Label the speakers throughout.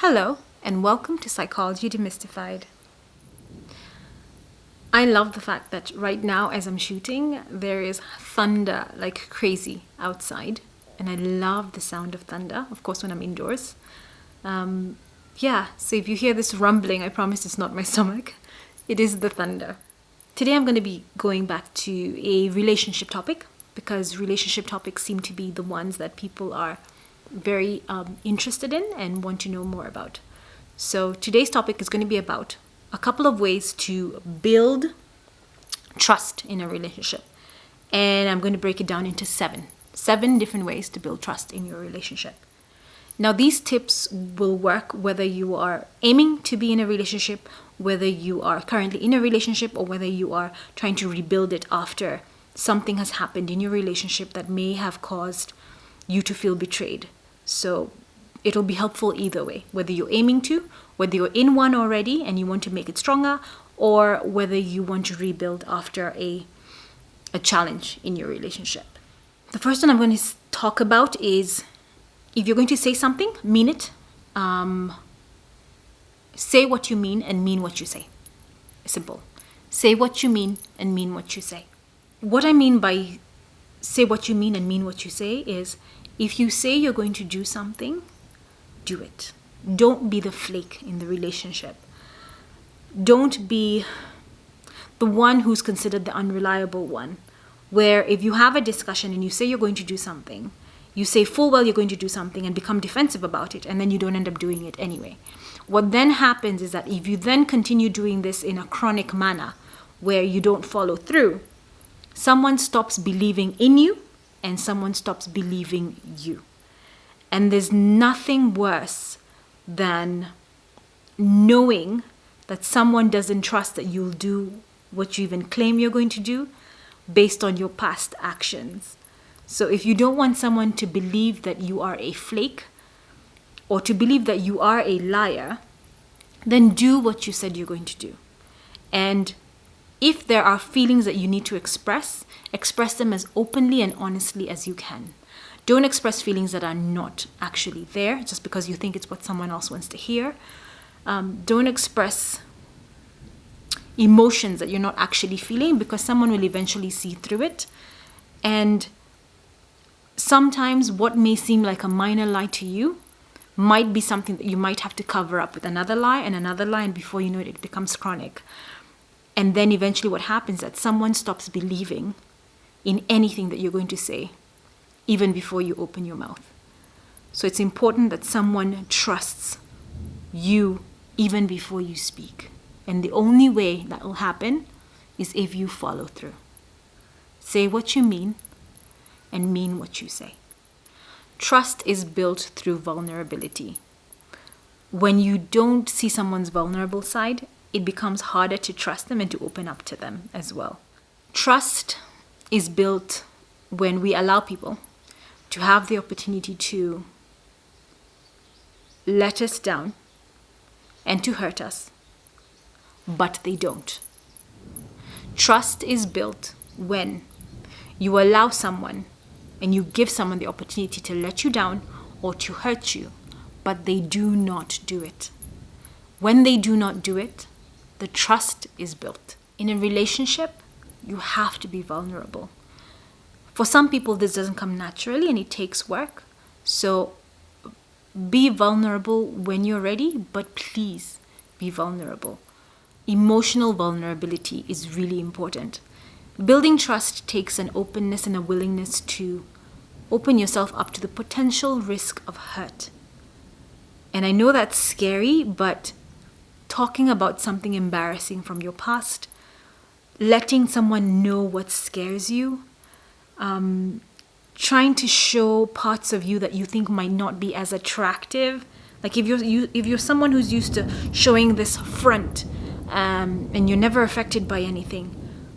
Speaker 1: Hello, and welcome to Psychology Demystified. I love the fact that right now, as I'm shooting, there is thunder like crazy outside, and I love the sound of thunder, of course, when I'm indoors. So if you hear this rumbling, I promise it's not my stomach. It is the thunder. Today I'm going to be going back to a relationship topic, because relationship topics seem to be the ones that people are very interested in and want to know more about. So today's topic is going to be about a couple of ways to build trust in a relationship. And I'm going to break it down into seven different ways to build trust in your relationship. Now, these tips will work whether you are aiming to be in a relationship, whether you are currently in a relationship, or whether you are trying to rebuild it after something has happened in your relationship that may have caused you to feel betrayed. So it'll be helpful either way, whether you're aiming to, whether you're in one already and you want to make it stronger, or whether you want to rebuild after a challenge in your relationship. The first one I'm going to talk about is, if you're going to say something, mean it. Say what you mean and mean what you say. Simple. Say what you mean and mean what you say. What I mean by say what you mean and mean what you say is, if you say you're going to do something, do it. Don't be the flake in the relationship. Don't be the one who's considered the unreliable one, where if you have a discussion and you say you're going to do something, you say full well you're going to do something and become defensive about it, and then you don't end up doing it anyway. What then happens is that if you then continue doing this in a chronic manner where you don't follow through, someone stops believing in you and someone stops believing you. And there's nothing worse than knowing that someone doesn't trust that you'll do what you even claim you're going to do based on your past actions. So if you don't want someone to believe that you are a flake or to believe that you are a liar, then do what you said you're going to do. And if there are feelings that you need to express them as openly and honestly as you can. Don't express feelings that are not actually there just because you think it's what someone else wants to hear. Don't express emotions that you're not actually feeling, because someone will eventually see through it. And sometimes what may seem like a minor lie to you might be something that you might have to cover up with another lie, and before you know it, it becomes chronic. And then eventually what happens is that someone stops believing in anything that you're going to say, even before you open your mouth. So it's important that someone trusts you even before you speak. And the only way that will happen is if you follow through. Say what you mean and mean what you say. Trust is built through vulnerability. When you don't see someone's vulnerable side, it becomes harder to trust them and to open up to them as well. Trust is built when we allow people to have the opportunity to let us down and to hurt us, but they don't. Trust is built when you allow someone and you give someone the opportunity to let you down or to hurt you, but they do not do it. When they do not do it, the trust is built. In a relationship, you have to be vulnerable. For some people, this doesn't come naturally and it takes work. So be vulnerable when you're ready, but please be vulnerable. Emotional vulnerability is really important. Building trust takes an openness and a willingness to open yourself up to the potential risk of hurt. And I know that's scary, but talking about something embarrassing from your past, letting someone know what scares you, trying to show parts of you that you think might not be as attractive. Like if you're someone who's used to showing this front, and you're never affected by anything,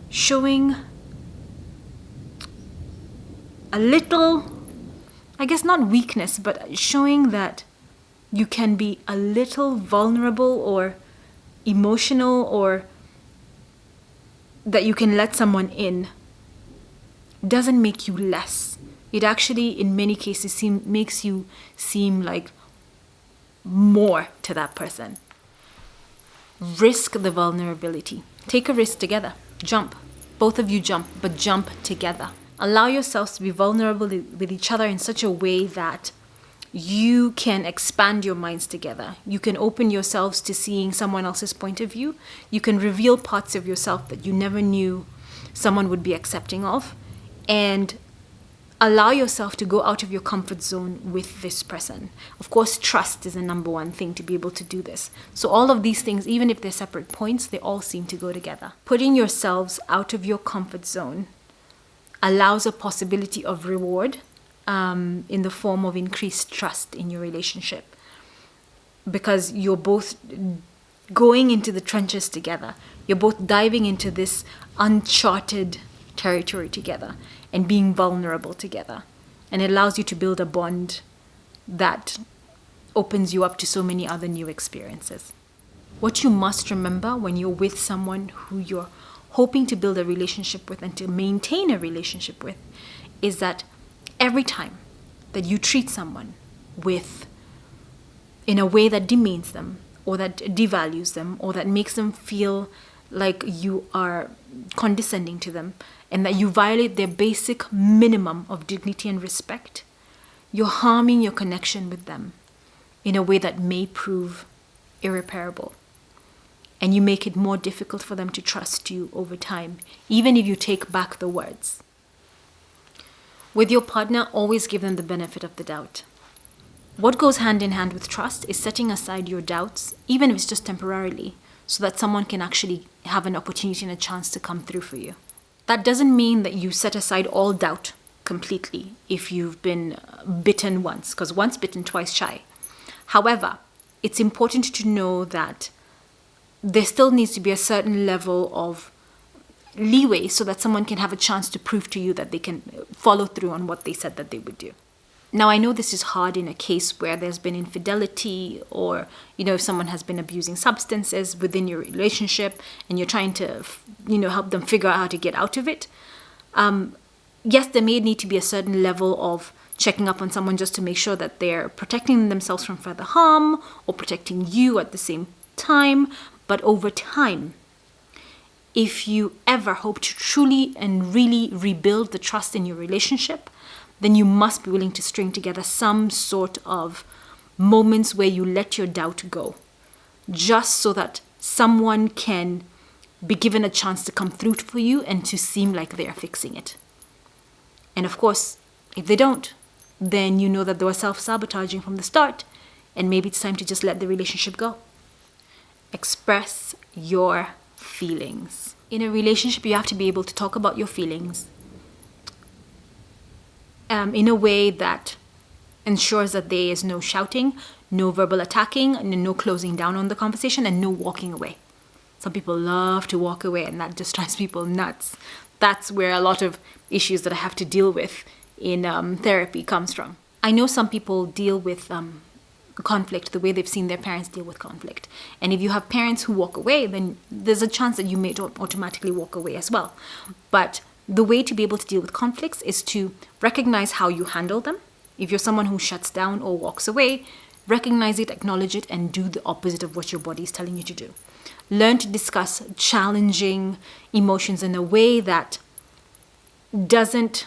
Speaker 1: showing a little, I guess not weakness, but showing that you can be a little vulnerable or emotional, or that you can let someone in, doesn't make you less. It actually, in many cases, makes you seem like more to that person. Risk the vulnerability. Take a risk together. Jump. Both of you jump, but jump together. Allow yourselves to be vulnerable with each other in such a way that you can expand your minds together. You can open yourselves to seeing someone else's point of view. You can reveal parts of yourself that you never knew someone would be accepting of. And allow yourself to go out of your comfort zone with this person. Of course, trust is the number one thing to be able to do this. So all of these things, even if they're separate points, they all seem to go together. Putting yourselves out of your comfort zone allows a possibility of reward in the form of increased trust in your relationship. Because you're both going into the trenches together. You're both diving into this uncharted territory together and being vulnerable together. And it allows you to build a bond that opens you up to so many other new experiences. What you must remember when you're with someone who you're hoping to build a relationship with and to maintain a relationship with is that every time that you treat someone in a way that demeans them or that devalues them or that makes them feel like you are condescending to them and that you violate their basic minimum of dignity and respect, you're harming your connection with them in a way that may prove irreparable. And you make it more difficult for them to trust you over time, even if you take back the words. With your partner, always give them the benefit of the doubt. What goes hand in hand with trust is setting aside your doubts, even if it's just temporarily, so that someone can actually have an opportunity and a chance to come through for you. That doesn't mean that you set aside all doubt completely if you've been bitten once, because once bitten, twice shy. However, it's important to know that there still needs to be a certain level of leeway so that someone can have a chance to prove to you that they can follow through on what they said that they would do. Now, I know this is hard in a case where there's been infidelity or, if someone has been abusing substances within your relationship and you're trying to, help them figure out how to get out of it. Yes, there may need to be a certain level of checking up on someone just to make sure that they're protecting themselves from further harm or protecting you at the same time. But over time, if you ever hope to truly and really rebuild the trust in your relationship, then you must be willing to string together some sort of moments where you let your doubt go, just so that someone can be given a chance to come through for you and to seem like they are fixing it. And of course, if they don't, then you know that they were self-sabotaging from the start, and maybe it's time to just let the relationship go. Express your feelings. In a relationship, you have to be able to talk about your feelings in a way that ensures that there is no shouting, no verbal attacking, and no closing down on the conversation, and no walking away. Some people love to walk away, and that just drives people nuts. That's where a lot of issues that I have to deal with in therapy comes from. I know some people deal with conflict the way they've seen their parents deal with conflict. And if you have parents who walk away, then there's a chance that you may automatically walk away as well. But the way to be able to deal with conflicts is to recognize how you handle them. If you're someone who shuts down or walks away, recognize it, acknowledge it, and do the opposite of what your body is telling you to do. Learn to discuss challenging emotions in a way that gives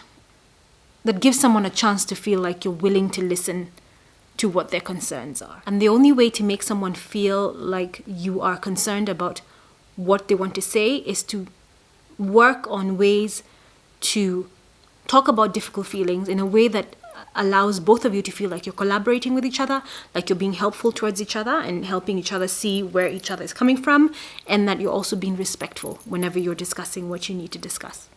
Speaker 1: someone a chance to feel like you're willing to listen to what their concerns are. And the only way to make someone feel like you are concerned about what they want to say is to work on ways to talk about difficult feelings in a way that allows both of you to feel like you're collaborating with each other, like you're being helpful towards each other and helping each other see where each other is coming from, and that you're also being respectful whenever you're discussing what you need to discuss.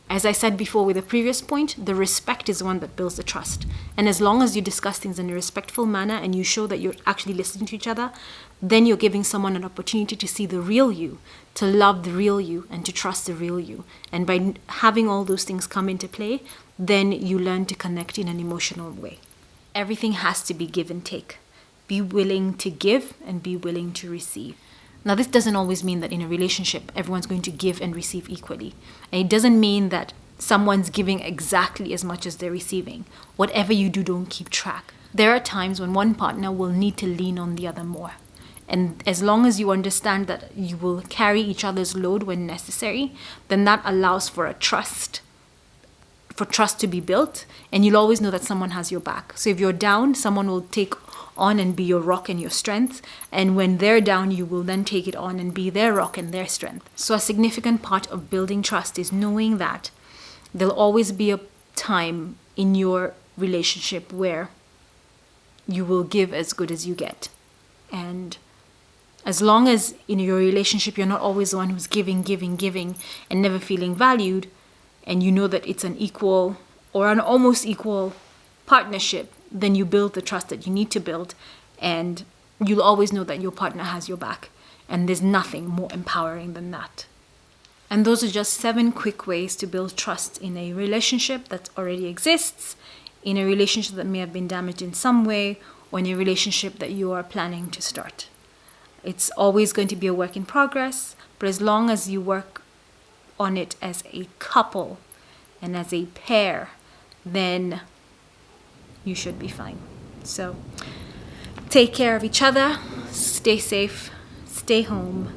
Speaker 1: As I said before with the previous point, the respect is the one that builds the trust. And as long as you discuss things in a respectful manner and you show that you're actually listening to each other, then you're giving someone an opportunity to see the real you, to love the real you, and to trust the real you. And by having all those things come into play, then you learn to connect in an emotional way. Everything has to be give and take. Be willing to give and be willing to receive. Now, this doesn't always mean that in a relationship, everyone's going to give and receive equally. And it doesn't mean that someone's giving exactly as much as they're receiving. Whatever you do, don't keep track. There are times when one partner will need to lean on the other more. And as long as you understand that you will carry each other's load when necessary, then that allows for trust to be built, and you'll always know that someone has your back. So if you're down, someone will take on and be your rock and your strength, and when they're down, you will then take it on and be their rock and their strength. So a significant part of building trust is knowing that there'll always be a time in your relationship where you will give as good as you get. And as long as in your relationship you're not always the one who's giving and never feeling valued, and you know that it's an equal or an almost equal partnership, then you build the trust that you need to build, and you'll always know that your partner has your back. And there's nothing more empowering than that. And those are just 7 quick ways to build trust in a relationship that already exists, in a relationship that may have been damaged in some way, or in a relationship that you are planning to start. It's always going to be a work in progress, but as long as you work on it as a couple and as a pair, then you should be fine. So take care of each other, stay safe, stay home,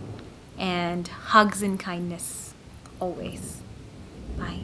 Speaker 1: and hugs and kindness always. Bye.